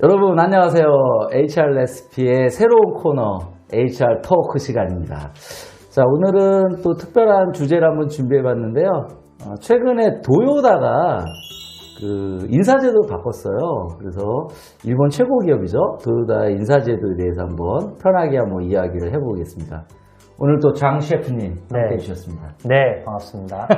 여러분 안녕하세요. HR 레시피의 새로운 코너 HR 토크 시간입니다. 자, 오늘은 또 특별한 주제를 한번 준비해 봤는데요. 최근에 도요다가 그 인사제도를 바꿨어요. 그래서 일본 최고 기업이죠. 도요다의 인사제도에 대해서 한번 편하게 한번 이야기를 해보겠습니다. 오늘 또 장 셰프님 함께 해주셨습니다. 네, 반갑습니다.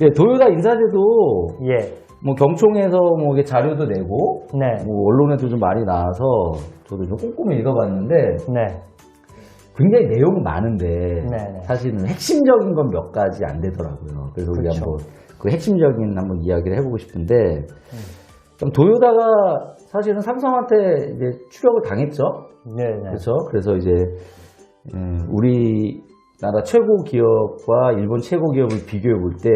예, 도요다 인사제도 예. 뭐 경총에서 뭐 이게 자료도 내고 네. 뭐 언론에도 좀 많이 나와서 저도 좀 꼼꼼히 읽어봤는데 네. 굉장히 내용은 많은데 네. 사실은 핵심적인 건 몇 가지 안 되더라고요. 그래서 우리 그렇죠. 한번 그 핵심적인 한번 이야기를 해보고 싶은데 좀 도요다가 사실은 삼성한테 이제 추격을 당했죠. 네. 그렇죠. 그래서 이제 우리나라 최고 기업과 일본 최고 기업을 비교해 볼 때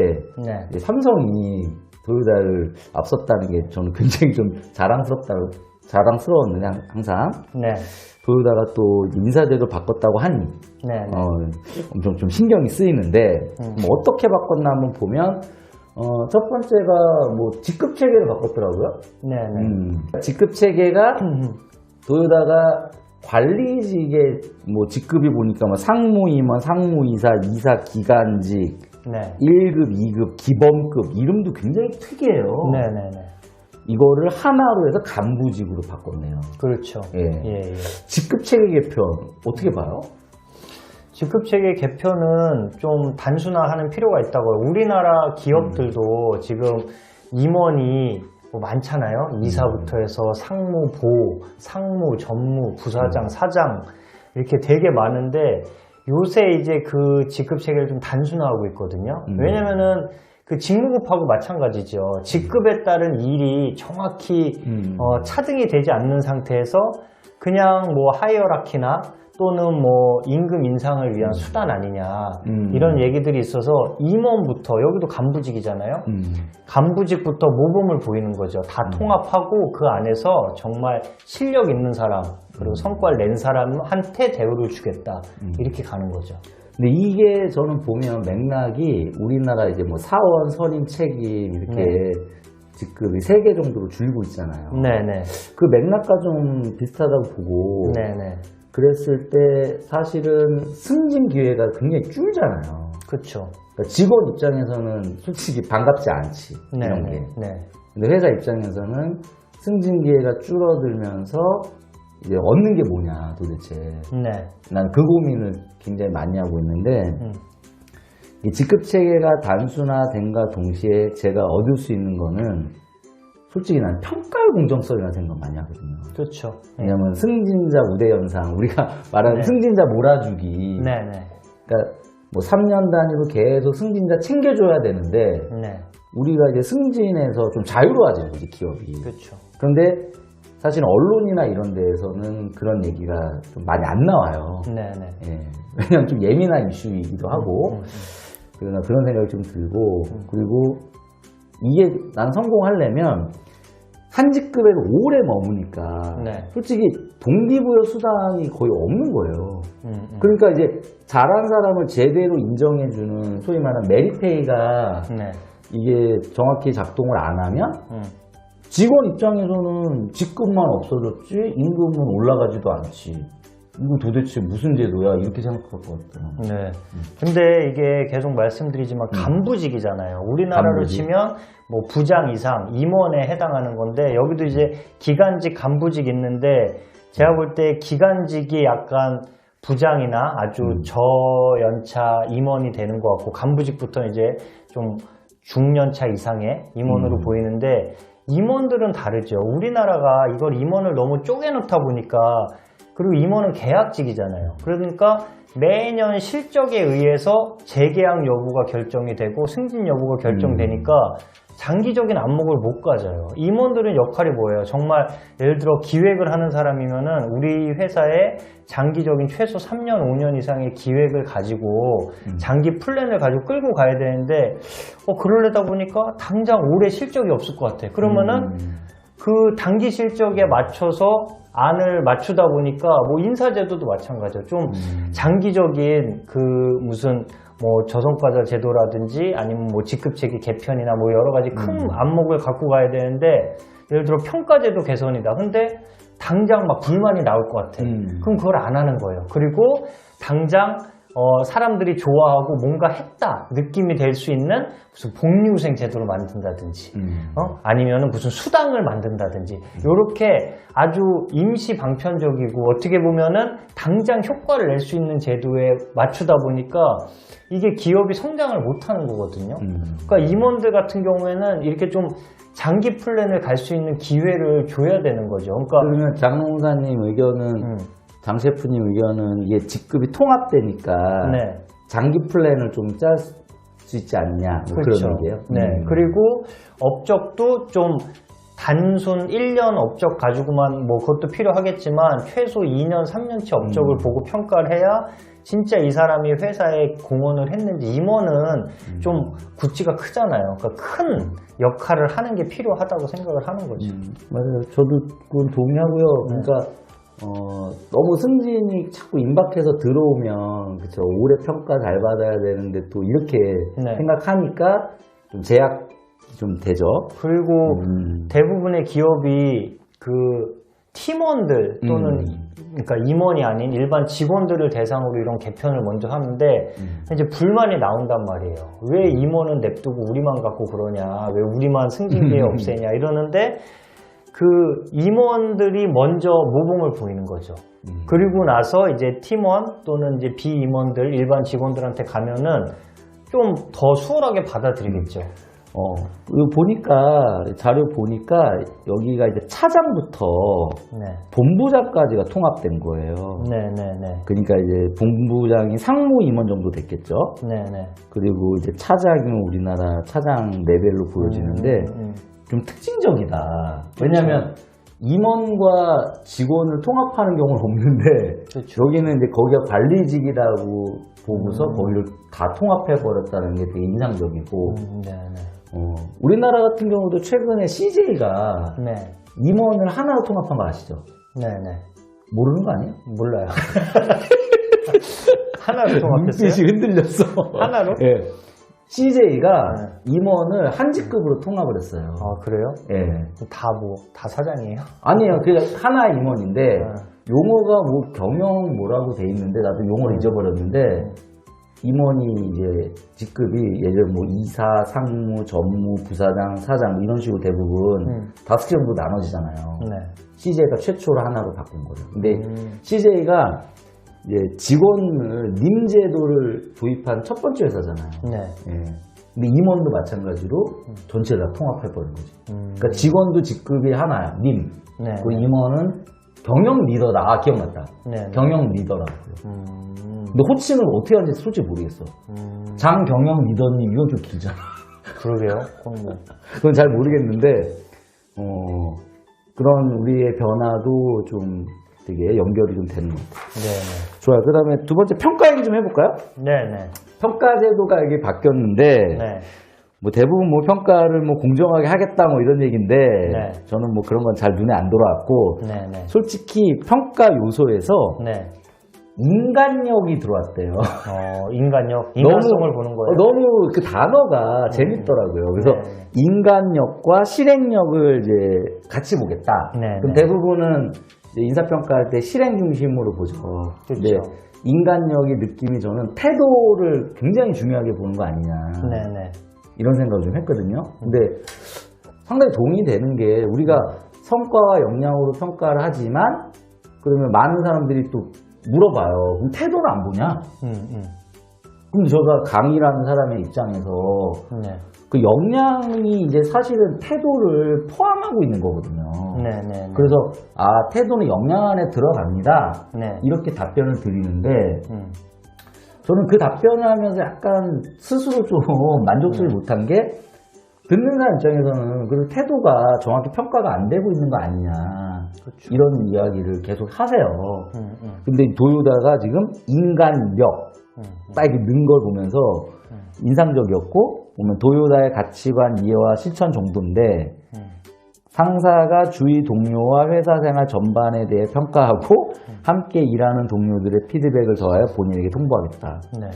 네. 삼성이 도요다를 앞섰다는 게 저는 굉장히 좀 자랑스러웠는데 항상 네. 도요다가 또 인사제도 바꿨다고 하니 네. 엄청 좀 신경이 쓰이는데 뭐 어떻게 바꿨나 한번 보면 첫 번째가 뭐 직급 체계를 바꿨더라고요. 네. 직급 체계가 도요다가 관리직의 뭐 직급이 보니까 뭐 상무임원, 상무이사, 이사 기간직, 네. 1급, 2급, 기본급 이름도 굉장히 특이해요. 네. 이거를 하나로 해서 간부직으로 바꿨네요. 그렇죠. 예. 직급 체계 개편 어떻게 봐요? 직급 체계 개편은 좀 단순화하는 필요가 있다고요. 우리나라 기업들도 지금 임원이 뭐 많잖아요. 이사부터 해서 상무, 보, 상무, 전무, 부사장, 사장 이렇게 되게 많은데 요새 이제 그 직급 체계를 좀 단순화하고 있거든요. 왜냐면은 그 직무급하고 마찬가지죠. 직급에 따른 일이 정확히 차등이 되지 않는 상태에서 그냥 뭐 하이어라키나 또는 뭐 임금 인상을 위한 수단 아니냐 이런 얘기들이 있어서 임원부터 여기도 간부직이잖아요. 간부직부터 모범을 보이는 거죠. 다 통합하고 그 안에서 정말 실력 있는 사람 그리고 성과를 낸 사람한테 대우를 주겠다 이렇게 가는 거죠. 근데 이게 저는 보면 맥락이 우리나라 이제 뭐 사원, 선임, 책임 이렇게 직급이 3개 정도로 줄고 있잖아요. 네네. 그 맥락과 좀 비슷하다고 보고 네네. 그랬을 때 사실은 승진 기회가 굉장히 줄잖아요. 그렇죠. 그러니까 직원 입장에서는 솔직히 반갑지 않지. 이런 게. 네. 근데 회사 입장에서는 승진 기회가 줄어들면서 이제 얻는 게 뭐냐 도대체. 네. 난 그 고민을 굉장히 많이 하고 있는데 이 직급 체계가 단순화된과 동시에 제가 얻을 수 있는 거는 솔직히 난 평가의 공정성이라는 생각 많이 하거든요. 그렇죠. 왜냐면 승진자 우대 현상, 우리가 말하는 네. 승진자 몰아주기. 네네. 그러니까 뭐 3년 단위로 계속 승진자 챙겨줘야 되는데 네. 우리가 이제 승진에서 좀 자유로워지는 거지 기업이. 그렇죠. 그런데 사실 언론이나 이런 데에서는 그런 얘기가 좀 많이 안 나와요. 네네. 예. 왜냐면 좀 예민한 이슈이기도 하고 그러나 그런 생각이 좀 들고 그리고 이게 난 성공하려면 한 직급에서 오래 머무니까 네. 솔직히 동기부여 수당이 거의 없는 거예요. 그러니까 이제 잘한 사람을 제대로 인정해주는 소위 말하는 메리페이가 네. 이게 정확히 작동을 안 하면 직원 입장에서는 직급만 없어졌지 임금은 올라가지도 않지. 이거 도대체 무슨 제도야? 이렇게 생각할 것 같아요. 네. 근데 이게 계속 말씀드리지만 간부직이잖아요. 우리나라로 간부직. 치면 뭐 부장 이상, 임원에 해당하는 건데 여기도 이제 기간직, 간부직 있는데 제가 볼 때 기간직이 약간 부장이나 아주 저연차 임원이 되는 것 같고 간부직부터 이제 좀 중년차 이상의 임원으로 보이는데 임원들은 다르죠. 우리나라가 이걸 임원을 너무 쪼개놓다 보니까 그리고 임원은 계약직이잖아요. 그러니까 매년 실적에 의해서 재계약 여부가 결정이 되고 승진 여부가 결정되니까 장기적인 안목을 못 가져요. 임원들은 역할이 뭐예요? 정말 예를 들어 기획을 하는 사람이면은 우리 회사에 장기적인 최소 3년, 5년 이상의 기획을 가지고 장기 플랜을 가지고 끌고 가야 되는데 그러려다 보니까 당장 올해 실적이 없을 것 같아. 그러면은 그 단기 실적에 맞춰서 안을 맞추다 보니까 뭐 인사제도도 마찬가지죠. 좀 장기적인 그 무슨 뭐 저성과자 제도라든지 아니면 뭐 직급체계 개편이나 뭐 여러 가지 큰 안목을 갖고 가야 되는데 예를 들어 평가제도 개선이다. 근데 당장 막 불만이 나올 것 같아. 그럼 그걸 안 하는 거예요. 그리고 당장 사람들이 좋아하고 뭔가 했다 느낌이 될 수 있는 무슨 복리후생 제도를 만든다든지 아니면 무슨 수당을 만든다든지 이렇게 아주 임시 방편적이고 어떻게 보면은 당장 효과를 낼 수 있는 제도에 맞추다 보니까 이게 기업이 성장을 못하는 거거든요. 그러니까 임원들 같은 경우에는 이렇게 좀 장기 플랜을 갈 수 있는 기회를 줘야 되는 거죠. 그러니까 그러면 장농사님 의견은 장 셰프님 의견은 이게 직급이 통합되니까 네. 장기 플랜을 좀 짤 수 있지 않냐 뭐 그렇죠. 그런 얘기예요. 네. 그리고 업적도 좀 단순 1년 업적 가지고만 뭐 그것도 필요하겠지만 최소 2년, 3년치 업적을 보고 평가를 해야 진짜 이 사람이 회사에 공헌을 했는지 임원은 좀 구찌가 크잖아요. 그러니까 큰 역할을 하는 게 필요하다고 생각을 하는 거죠. 맞아요. 저도 그건 동의하고요. 그러니까 너무 승진이 자꾸 임박해서 들어오면 그쵸 올해 평가 잘 받아야 되는데 또 이렇게 네. 생각하니까 좀 제약이 좀 되죠. 그리고 대부분의 기업이 그 팀원들 또는 그러니까 임원이 아닌 일반 직원들을 대상으로 이런 개편을 먼저 하는데 이제 불만이 나온단 말이에요. 왜 임원은 냅두고 우리만 갖고 그러냐? 왜 우리만 승진 기회 없애냐? 이러는데 그 임원들이 먼저 모범을 보이는 거죠. 그리고 나서 이제 팀원 또는 이제 비임원들 일반 직원들한테 가면은 좀 더 수월하게 받아들이겠죠. 이거 보니까 자료 보니까 여기가 이제 차장부터 네. 본부장까지가 통합된 거예요. 네네네. 그러니까 이제 본부장이 상무 임원 정도 됐겠죠. 네네. 그리고 이제 차장은 우리나라 차장 레벨로 보여지는데 좀 특징적이다. 왜냐하면 임원과 직원을 통합하는 경우는 없는데 그렇죠. 여기는 이제 거기가 관리직이라고 보고서 거기를 다 통합해 버렸다는 게 되게 인상적이고 네네. 우리나라 같은 경우도 최근에 CJ가 네. 임원을 하나로 통합한 거 아시죠? 네네. 모르는 거 아니에요? 몰라요. 하나로 통합했어요? 눈빛이 흔들렸어. 하나로? 예. CJ가 임원을 한 직급으로 통합을 했어요. 아, 그래요? 예. 다 사장이에요? 아니에요. 그냥 하나의 임원인데 용어가 뭐 경영 뭐라고 돼 있는데 나도 용어를 잊어버렸는데 임원이 이제 직급이 예를 들어 뭐 이사, 상무, 전무, 부사장, 사장 뭐 이런 식으로 대부분 5개 정도 나눠지잖아요. 네. CJ가 최초로 하나로 바꾼 거예요. 근데 CJ가 이제 직원을 님 제도를 도입한 첫 번째 회사잖아요. 네. 예. 근데 임원도 마찬가지로 전체를 다 통합해버린 거지. 그러니까 직원도 직급이 하나야, 님. 네. 그 임원은 경영 리더다. 아, 기억났다. 네. 경영 리더라고요. 근데 호칭을 어떻게 하는지 솔직히 모르겠어. 장 경영 리더님, 이건 좀 길잖아. 그러게요. 그건 뭐. 그건 잘 모르겠는데, 그런 우리의 변화도 좀 되게 연결이 좀 되는 것 같아요. 네네. 좋아요. 그 다음에 두 번째 평가 얘기 좀 해볼까요? 네네. 평가 제도가 이게 바뀌었는데, 네. 뭐 대부분 뭐 평가를 뭐 공정하게 하겠다 뭐 이런 얘기인데, 네. 저는 뭐 그런 건 잘 눈에 안 들어왔고, 네네. 솔직히 평가 요소에서 네. 인간력이 들어왔대요. 인간력, 인간성을 보는 거예요. 너무 그 단어가 재밌더라고요. 그래서 네. 인간력과 실행력을 이제 같이 보겠다. 네, 그럼 네. 대부분은 이제 인사평가할 때 실행 중심으로 보죠. 근데 그렇죠. 인간력의 느낌이 저는 태도를 굉장히 중요하게 보는 거 아니냐. 네네. 이런 생각을 좀 했거든요. 근데 상당히 동의되는 게 우리가 성과와 역량으로 평가를 하지만 그러면 많은 사람들이 또 물어봐요. 그럼 태도를 안 보냐? 그럼 제가 강의라는 사람의 입장에서 네. 그 역량이 이제 사실은 태도를 포함하고 있는 거거든요. 네네. 그래서 태도는 역량 안에 들어갑니다. 네. 이렇게 답변을 드리는데 저는 그 답변을 하면서 약간 스스로 좀 만족스럽지 못한 게 듣는 사람 입장에서는 그 태도가 정확히 평가가 안 되고 있는 거 아니냐. 그렇죠. 이런 이야기를 계속 하세요. 근데 도요다가 지금 인간력 딱 이렇게 넣은 걸 보면서 인상적이었고 보면 도요다의 가치관 이해와 실천 정도인데 상사가 주위 동료와 회사 생활 전반에 대해 평가하고 함께 일하는 동료들의 피드백을 더하여 본인에게 통보하겠다. 네.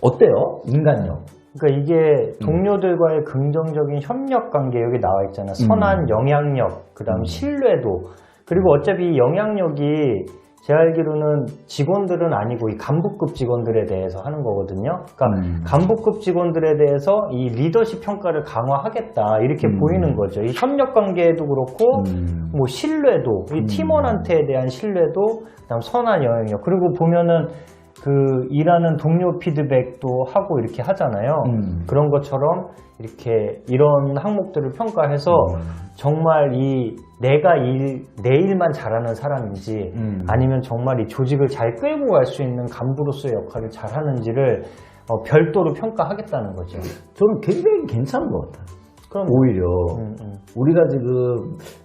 어때요? 인간력. 그러니까 이게 동료들과의 긍정적인 협력 관계 여기 나와 있잖아. 선한 영향력, 그다음 신뢰도. 그리고 어차피 이 영향력이 제가 알기로는 직원들은 아니고 이 간부급 직원들에 대해서 하는 거거든요. 그러니까 간부급 직원들에 대해서 이 리더십 평가를 강화하겠다 이렇게 보이는 거죠. 이 협력 관계도 그렇고 뭐 신뢰도, 이 팀원한테 대한 신뢰도, 그다음 선한 영향력. 그리고 보면은 그 일하는 동료 피드백도 하고 이렇게 하잖아요. 그런 것처럼 이렇게 이런 항목들을 평가해서 정말 이 내가 내 일만 잘하는 사람인지 아니면 정말 이 조직을 잘 끌고 갈 수 있는 간부로서의 역할을 잘하는지를 별도로 평가하겠다는 거죠. 저는 굉장히 괜찮은 것 같아요. 그럼 오히려 우리가 지금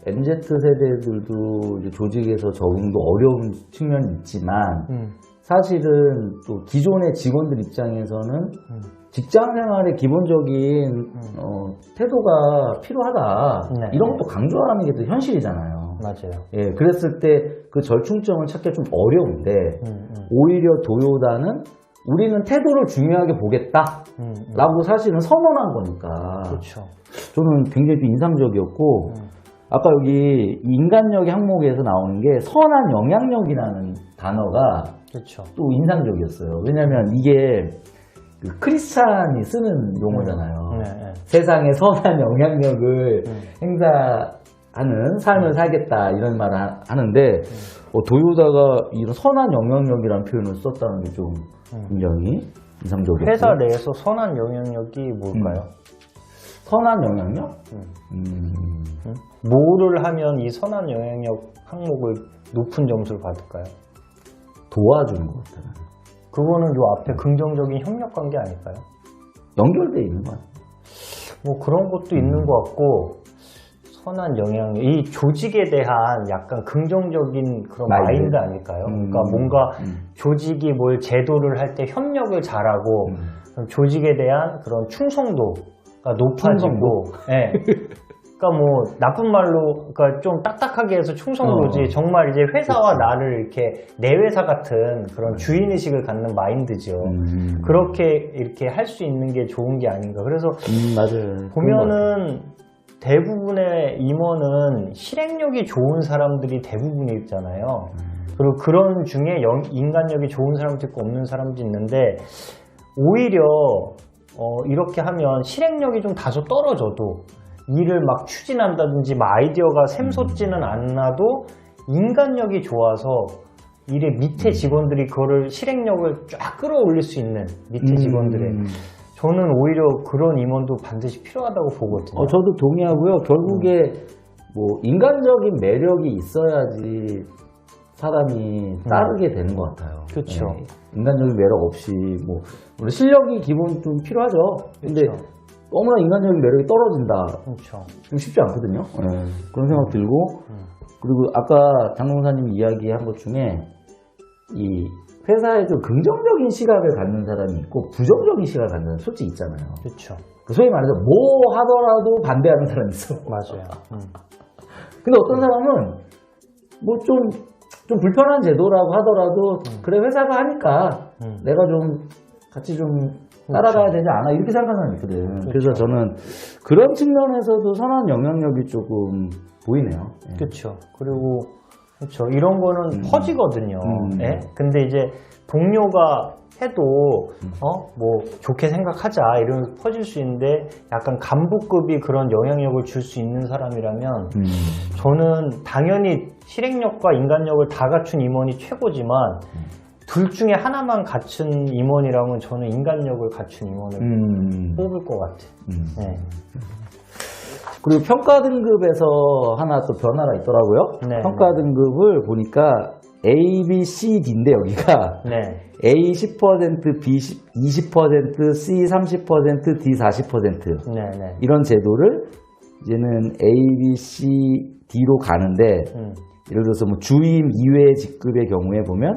MZ 세대들도 이제 조직에서 적응도 어려운 측면이 있지만 사실은 또 기존의 직원들 입장에서는 직장 생활의 기본적인 태도가 필요하다. 네. 이런 것도 강조하는 게 또 현실이잖아요. 맞아요. 예, 그랬을 때 그 절충점을 찾기가 좀 어려운데 오히려 도요다는 우리는 태도를 중요하게 보겠다 라고 사실은 선언한 거니까 그렇죠. 저는 굉장히 좀 인상적이었고 아까 여기 인간력 항목에서 나오는 게 선한 영향력이라는 단어가 그렇죠. 또 인상적이었어요. 왜냐하면 이게 그 크리스찬이 쓰는 용어잖아요. 네. 세상에 선한 영향력을 행사하는 삶을 살겠다 이런 말을 하는데 도요다가 이런 선한 영향력이라는 표현을 썼다는 게 좀 굉장히 인상적이었어요. 회사 내에서 선한 영향력이 뭘까요? 선한 영향력? 뭐를 하면 이 선한 영향력 항목을 높은 점수를 받을까요? 도와주는 것 같아요. 그거는 요 앞에 긍정적인 협력 관계 아닐까요? 연결되어 있는 것 같아요. 뭐 그런 것도 있는 것 같고 선한 영향력, 이 조직에 대한 약간 긍정적인 그런 마인드 아닐까요? 그러니까 뭔가 조직이 뭘 제도를 할 때 협력을 잘하고 그럼 조직에 대한 그런 충성도가 높아지고 예. 그러니까 뭐 나쁜 말로 그러니까 좀 딱딱하게 해서 충성도지 정말 이제 회사와 나를 이렇게 내 회사 같은 그런 주인 의식을 갖는 마인드죠. 그렇게 이렇게 할 수 있는 게 좋은 게 아닌가. 그래서 맞아요. 보면은 대부분의 임원은 실행력이 좋은 사람들이 대부분이잖아요. 그리고 그런 중에 인간력이 좋은 사람도 있고 없는 사람도 있는데 오히려 이렇게 하면 실행력이 좀 다소 떨어져도 일을 막 추진한다든지 막 아이디어가 샘솟지는 않아도 인간력이 좋아서 일의 밑에 직원들이 그거를 실행력을 쫙 끌어올릴 수 있는 밑에 직원들의 저는 오히려 그런 임원도 반드시 필요하다고 보거든요. 저도 동의하고요. 결국에 뭐 인간적인 매력이 있어야지 사람이 따르게 되는 것 같아요. 그렇죠. 네. 인간적인 매력 없이 뭐 물론 실력이 기본 좀 필요하죠. 근데 그렇죠. 너무나 인간적인 매력이 떨어진다. 그렇죠. 좀 쉽지 않거든요. 네. 그런 생각 들고 그리고 아까 장동사님이 이야기한 것 중에 이 회사에 좀 긍정적인 시각을 갖는 사람이 있고 부정적인 시각을 갖는 사람이 솔직히 있잖아요. 그렇죠. 소위 말해서 뭐 하더라도 반대하는 사람이 있어. 맞아요. 근데 어떤 사람은 뭐 좀 불편한 제도라고 하더라도 그래 회사가 하니까 내가 좀 같이 좀 따라가야 되지 않아 이렇게 생각하는 사람이 있거든. 그래서 저는 그런 측면에서도 선한 영향력이 조금 보이네요. 예. 그렇죠. 그리고 그렇죠. 이런 거는 퍼지거든요. 예? 근데 이제 동료가 해도 뭐 좋게 생각하자 이런 퍼질 수 있는데 약간 간부급이 그런 영향력을 줄 수 있는 사람이라면 저는 당연히 실행력과 인간력을 다 갖춘 임원이 최고지만 둘 중에 하나만 갖춘 임원이라면 저는 인간력을 갖춘 임원을 뽑을 것 같아요. 네. 그리고 평가 등급에서 하나 또 변화가 있더라고요. 네, 평가 등급을 보니까 A, B, C, D인데 여기가 네. A 10%, B 20%, C 30%, D 40% 네, 네. 이런 제도를 이제는 A, B, C, D로 가는데 예를 들어서 뭐 주임 이외 직급의 경우에 보면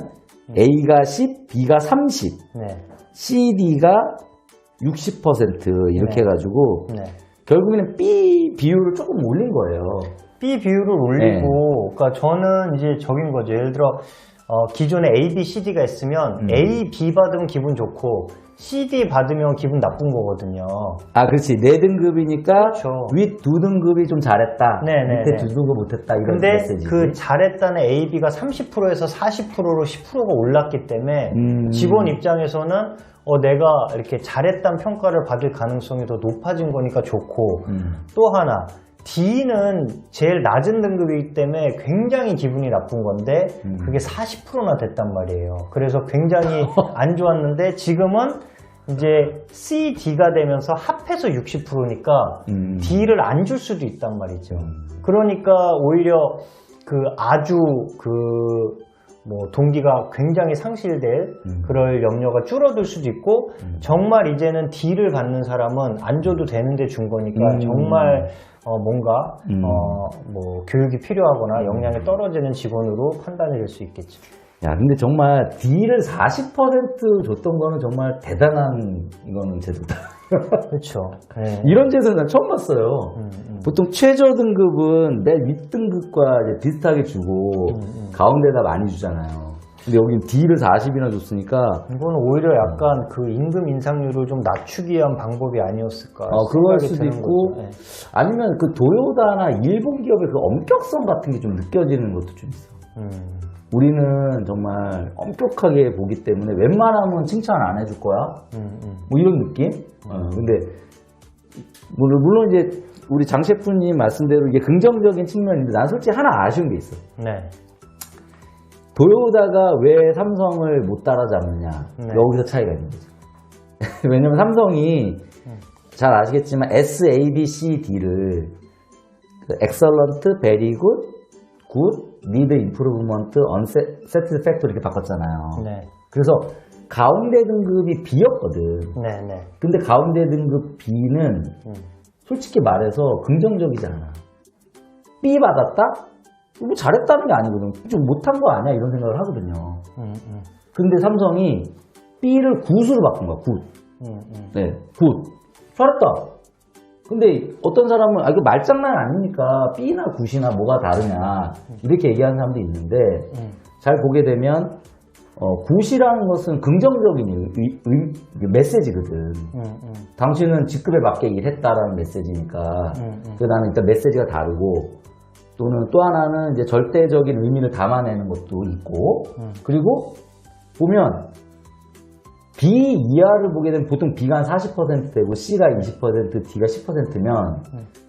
A가 10, B가 30, 네. C, D가 60% 이렇게 네. 해가지고 네. 결국에는 B 비율을 조금 올린 거예요. B 비율을 올리고, 그러니까 저는 이제 적인 거죠. 예를 들어, 기존에 A, B, C, D가 있으면 A, B 받으면 기분 좋고 C, D 받으면 기분 나쁜 거거든요. 아, 그렇지. 4등급이니까 그렇죠. 윗 2등급이 좀 잘했다. 네네네. 밑에 2등급 못했다. 이런 근데 메시지지. 그 잘했다는 A, B가 30%에서 40%로 10%가 올랐기 때문에 직원 입장에서는 내가 이렇게 잘했다는 평가를 받을 가능성이 더 높아진 거니까 좋고 또 하나 D는 제일 낮은 등급이기 때문에 굉장히 기분이 나쁜 건데 그게 40%나 됐단 말이에요. 그래서 굉장히 안 좋았는데 지금은 이제 C, D가 되면서 합해서 60%니까 D를 안 줄 수도 있단 말이죠. 그러니까 오히려 그 아주 동기가 굉장히 상실될 그럴 염려가 줄어들 수도 있고 정말 이제는 D를 받는 사람은 안 줘도 되는데 준 거니까 정말 뭔가 교육이 필요하거나 역량이 떨어지는 직원으로 판단이 될 수 있겠죠. 야, 근데 정말 D를 40% 줬던 거는 정말 대단한 이거는 제도다. 그렇죠. 네. 이런 제도는 난 처음 봤어요. 보통 최저 등급은 내 윗등급과 이제 비슷하게 주고 가운데다 많이 주잖아요. 근데 여기 D를 40이나 줬으니까 이거는 오히려 약간 그 임금 인상률을 좀 낮추기 위한 방법이 아니었을까 그럴 생각이 수도 드는 있고 거죠. 네. 아니면 그 도요다나 일본 기업의 그 엄격성 같은 게 좀 느껴지는 것도 좀 있어. 우리는 정말 엄격하게 보기 때문에 웬만하면 칭찬 안 해줄 거야. 뭐 이런 느낌? 근데 물론 이제 우리 장 셰프님 말씀대로 이게 긍정적인 측면인데 난 솔직히 하나 아쉬운 게 있어. 네. 도요다가 왜 삼성을 못 따라잡느냐. 네. 여기서 차이가 있는 거죠. 왜냐면 삼성이 잘 아시겠지만 S, A, B, C, D를 excellent, very good, good, need improvement, unsatisfactory 이렇게 바꿨잖아요. 네. 그래서 가운데 등급이 B였거든. 네. 네. 근데 가운데 등급 B는 솔직히 말해서 긍정적이지 않아. B 받았다? 뭐 잘했다는 게 아니거든. 좀 못한 거 아니야? 이런 생각을 하거든요. 근데 삼성이 B를 굿으로 바꾼 거야, 굿. 네, 굿. 잘했다. 근데 어떤 사람은, 이거 말장난 아니니까 B나 굿이나 뭐가 다르냐. 이렇게 얘기하는 사람도 있는데, 잘 보게 되면, 굿이라는 것은 긍정적인 메시지거든. 당신은 직급에 맞게 일했다라는 메시지니까. 그래서 나는 일단 메시지가 다르고, 또는 또 하나는 이제 절대적인 의미를 담아내는 것도 있고, 그리고 보면 B 이하를 보게 되면 보통 B가 한 40%되고 C가 20%, D가 10%면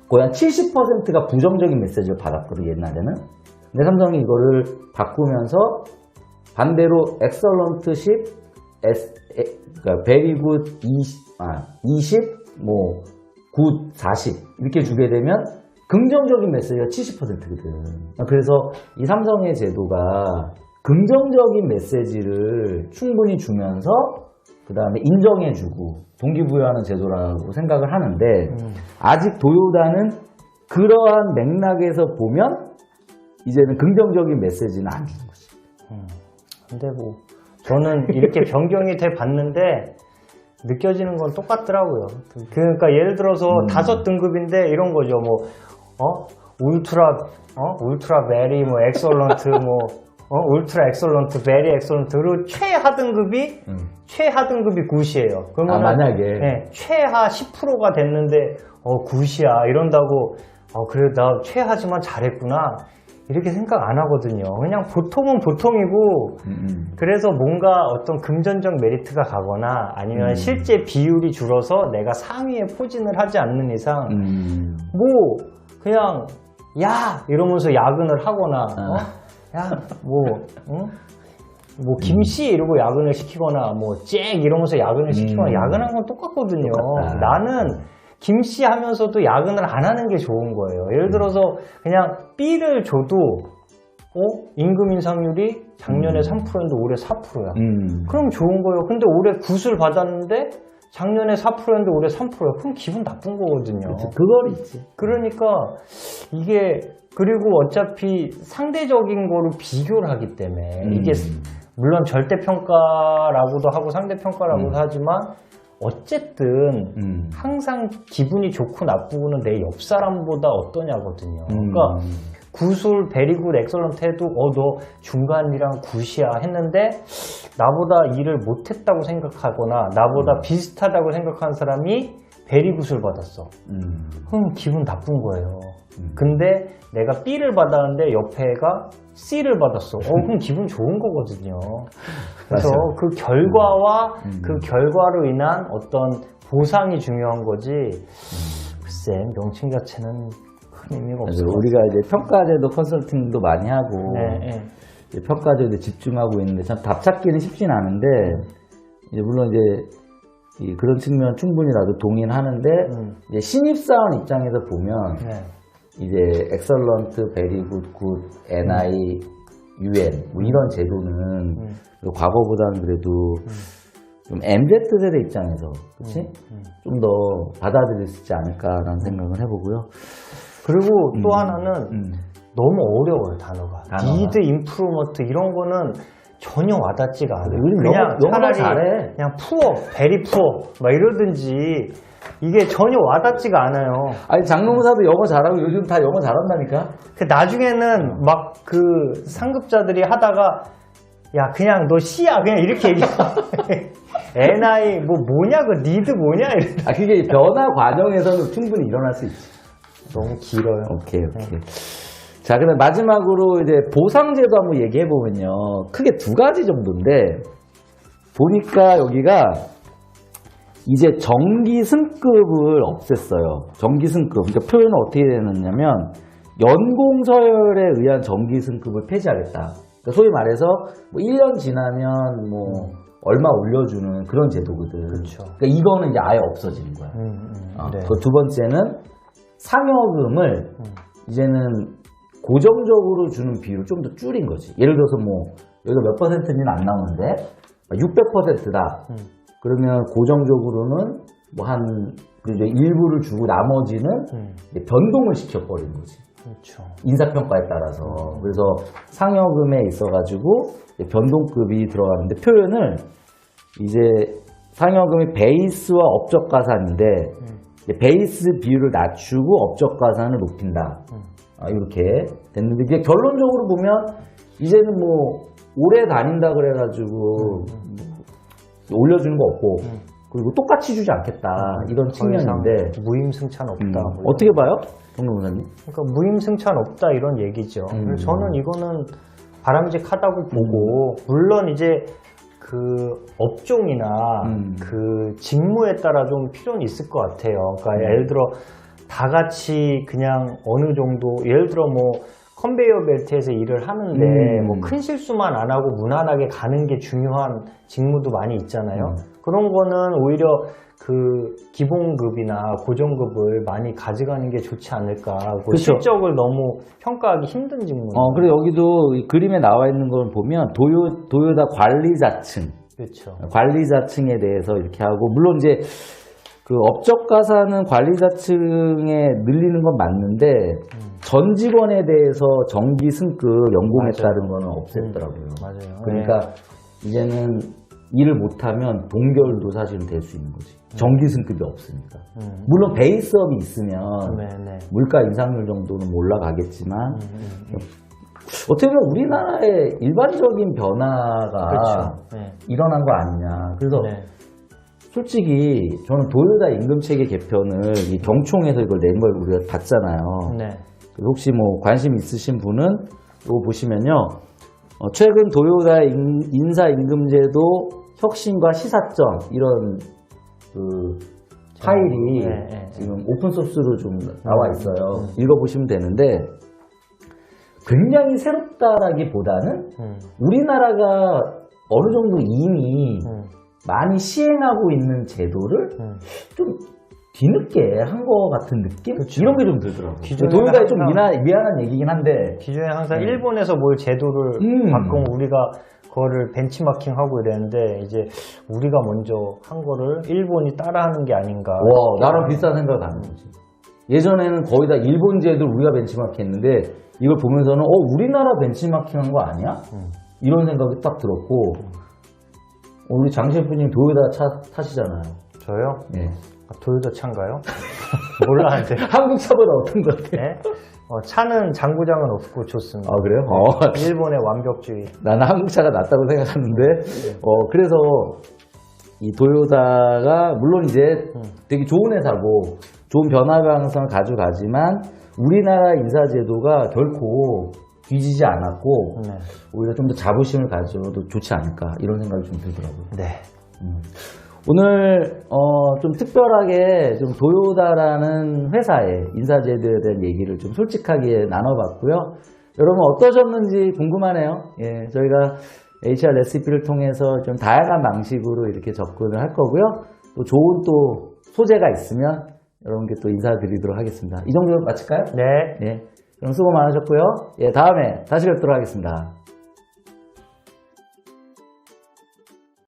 거의 한 70%가 부정적인 메시지를 받았거든, 옛날에는. 근데 삼성이 이거를 바꾸면서 반대로 excellent 10, 그러니까 very good 20, 뭐 good 40 이렇게 주게 되면 긍정적인 메시지가 70%거든. 그래서 이 삼성의 제도가 긍정적인 메시지를 충분히 주면서 그 다음에 인정해주고 동기부여하는 제도라고 생각을 하는데 아직 도요다는 그러한 맥락에서 보면 이제는 긍정적인 메시지는 안 주는 거지. 근데 뭐 저는 이렇게 변경이 돼 봤는데 느껴지는 건 똑같더라고요. 그러니까 예를 들어서 5등급인데 이런 거죠. 뭐 울트라 베리 뭐 엑설런트 울트라 엑설런트 베리 엑설런트로 최하등급이 굿이에요. 그러면 만약에 최하 10%가 됐는데 굿이야 이런다고 그래 나 최하지만 잘했구나 이렇게 생각 안 하거든요. 그냥 보통은 보통이고 그래서 뭔가 어떤 금전적 메리트가 가거나 아니면 실제 비율이 줄어서 내가 상위에 포진을 하지 않는 이상 뭐 그냥 야 이러면서 야근을 하거나 뭐 김씨 이러고 야근을 시키거나 뭐 잭 이러면서 야근을 시키거나 야근하는 건 똑같거든요. 똑같다. 나는 김씨 하면서도 야근을 안 하는 게 좋은 거예요. 예를 들어서 그냥 B를 줘도 임금 인상률이 작년에 3%였는데 올해 4%야. 그럼 좋은 거예요. 근데 올해 굿을 받았는데 작년에 4%였는데 올해 3%야. 그럼 기분 나쁜 거거든요. 그걸 있지. 그러니까 이게 그리고 어차피 상대적인 거를 비교를 하기 때문에 이게 물론 절대평가라고도 하고 상대평가라고도 하지만 어쨌든 항상 기분이 좋고 나쁘고는 내 옆 사람보다 어떠냐거든요. 그러니까 구술, 베리굿, 엑설런트 해도 너 중간이랑 굿이야 했는데 나보다 일을 못했다고 생각하거나 나보다 비슷하다고 생각하는 사람이 베리굿을 받았어. 그럼 기분 나쁜 거예요. 근데 내가 B를 받았는데 옆에 애가 C를 받았어. 그럼 기분 좋은 거거든요. 그래서 맞아요. 그 결과와 그 결과로 인한 어떤 보상이 중요한 거지. 글쎄 명칭 자체는 큰 의미가 없어요. 우리가 이제 평가제도 컨설팅도 많이 하고 네. 이제 평가제도에 집중하고 있는데 참 답 찾기는 쉽진 않은데 이제 물론 이제 그런 측면 충분히 나도 동의는 하는데 이제 신입사원 입장에서 보면 네. 이제 엑설런트, 베리굿, 굿, NI, UN 뭐 이런 제도는 과거보다는 그래도 좀 MZ세대 입장에서 그치? 좀 더 받아들일 수 있지 않을까라는 생각을 해보고요. 그리고 또 하나는 너무 어려워요 단어가. 니드, 임프루먼트 이런 거는 전혀 와닿지가 않아요. 우리 그냥 영어 차라리 잘해. 그냥 푸어, 베리 푸어 막 이러든지 이게 전혀 와닿지가 않아요. 아니 장롱사도 영어 잘하고 요즘 다 영어 잘한다니까. 그 나중에는 막 그 상급자들이 하다가 야 그냥 너 C야 그냥 이렇게 얘기해. NI 뭐냐 그 니드 뭐냐 이래. 아 그게 변화 과정에서는 충분히 일어날 수 있지. 너무 길어요. 오케이. 자, 그럼 마지막으로 이제 보상제도 한번 얘기해 보면요. 크게 두 가지 정도인데, 보니까 여기가 이제 정기승급을 없앴어요. 정기승급. 그러니까 표현은 어떻게 되느냐면, 연공서열에 의한 정기승급을 폐지하겠다. 그러니까 소위 말해서, 뭐 1년 지나면 뭐, 얼마 올려주는 그런 제도거든. 그렇죠. 그러니까 이거는 이제 아예 없어지는 거야. 네. 그 두 번째는 상여금을 이제는 고정적으로 주는 비율을 좀 더 줄인 거지. 예를 들어서 뭐 여기가 몇 퍼센트는 안 나오는데 600%다. 그러면 고정적으로는 뭐 한 이제 일부를 주고 나머지는 이제 변동을 시켜버리는 거지. 그렇죠. 인사평가에 따라서. 그래서 상여금에 있어가지고 변동급이 들어가는데 표현을 이제 상여금이 베이스와 업적가산인데 베이스 비율을 낮추고 업적가산을 높인다. 이렇게 됐는데 이게 결론적으로 보면 이제는 뭐 오래 다닌다 그래가지고 올려주는 거 없고 그리고 똑같이 주지 않겠다 이런 측면인데 무임승찬 없다. 뭐 어떻게 봐요? 정동사님? 그러니까 무임승찬 없다 이런 얘기죠. 그래서 저는 이거는 바람직하다고 보고 물론 이제 그 업종이나 그 직무에 따라 좀 필요는 있을 것 같아요. 그러니까 예를 들어 다 같이 그냥 어느 정도 예를 들어 뭐 컨베이어 벨트에서 일을 하는데 뭐 큰 실수만 안 하고 무난하게 가는 게 중요한 직무도 많이 있잖아요. 그런 거는 오히려 그 기본급이나 고정급을 많이 가져가는 게 좋지 않을까. 그 그렇죠. 실적을 너무 평가하기 힘든 직무. 그리고 여기도 이 그림에 나와 있는 걸 보면 도요타 관리자층, 그렇죠. 관리자층에 대해서 이렇게 하고 물론 이제 그 업적가산은 관리자층에 늘리는 건 맞는데 전 직원에 대해서 정기 승급 연봉에 맞아요. 따른 거는 없앴더라고요. 맞아요. 그러니까 이제는 일을 못하면 동결도 사실은 될 수 있는 거지. 정기 승급이 없으니까. 물론 베이스업이 있으면 네. 물가 인상률 정도는 올라가겠지만 어떻게 보면 우리나라의 일반적인 변화가 그렇죠. 네. 일어난 거 아니냐. 그래서 네. 솔직히 저는 도요타 임금체계 개편을 이 경총에서 이걸 낸 걸 우리가 봤잖아요. 네. 그래서 혹시 뭐 관심 있으신 분은 이거 보시면요. 최근 도요타 인사임금제도 혁신과 시사점 이런 그 파일이 네. 지금 오픈소스로 좀 나와 있어요. 읽어보시면 되는데 굉장히 새롭다라기보다는 우리나라가 어느 정도 이미 많이 시행하고 있는 제도를 좀 뒤늦게 한 것 같은 느낌? 그쵸. 이런 게 좀 들더라고요. 기존에는 도요타에 좀 항상- 미안한 얘기긴 한데 기존에 항상 일본에서 뭘 제도를 바꾸면 우리가 그거를 벤치마킹하고 이랬는데 이제 우리가 먼저 한 거를 일본이 따라하는 게 아닌가. 와 나랑 비슷한 생각을 하는 거지. 예전에는 거의 다 일본 제도를 우리가 벤치마킹 했는데 이걸 보면서는 우리나라 벤치마킹 한 거 아니야? 이런 생각이 딱 들었고 우리 장 셰프님 도요타 차 타시잖아요. 저요? 네. 도요타 차인가요? 몰라는데. 한국 차보다 어떤 것 같아? 네? 차는 장구장은 없고 좋습니다. 아, 그래요? 일본의 완벽주의. 나는 한국차가 낫다고 생각하는데, 그래서 이 도요타가 물론 이제 되게 좋은 회사고 좋은 변화 방향성을 가져가지만 우리나라 인사제도가 결코 뒤지지 않았고 네. 오히려 좀 더 자부심을 가져도 좋지 않을까 이런 생각이 좀 들더라고요. 네. 오늘 좀 특별하게 좀 도요타라는 회사의 인사제도에 대한 얘기를 좀 솔직하게 나눠봤고요. 여러분 어떠셨는지 궁금하네요. 예, 저희가 HR 레시피를 통해서 좀 다양한 방식으로 이렇게 접근을 할 거고요. 또 좋은 또 소재가 있으면 여러분께 또 인사드리도록 하겠습니다. 이 정도로 마칠까요? 네. 예. 그럼 수고 많으셨고요. 예, 다음에 다시 뵙도록 하겠습니다.